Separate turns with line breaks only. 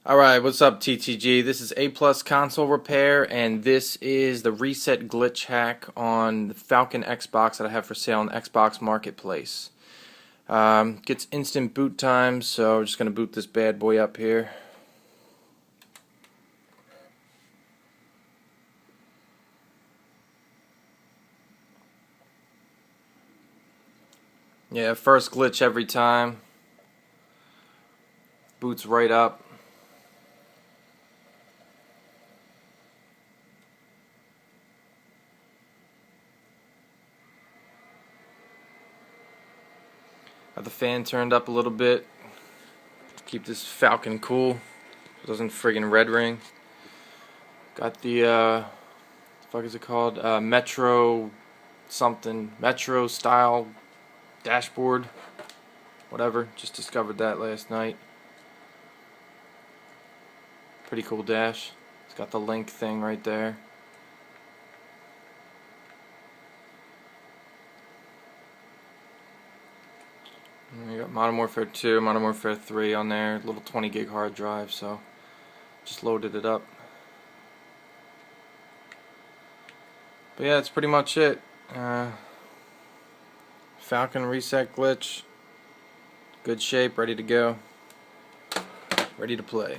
Alright, what's up TTG? This is A Plus Console Repair, and this is the reset glitch hack on the Falcon Xbox that I have for sale on Xbox Marketplace. Gets instant boot time, so I'm just going to boot this bad boy up here. Yeah, first glitch every time. Boots right up. Got the fan turned up a little bit. Keep this Falcon cool. So it doesn't friggin' red ring. Got the what the fuck is it called? Metro something. Metro style dashboard. Whatever. Just discovered that last night. Pretty cool dash. It's got the link thing right there. And you got Modern Warfare 2, Modern Warfare 3 on there, little 20 gig hard drive, so just loaded it up. But yeah, that's pretty much it. Falcon reset glitch, good shape, ready to go, ready to play.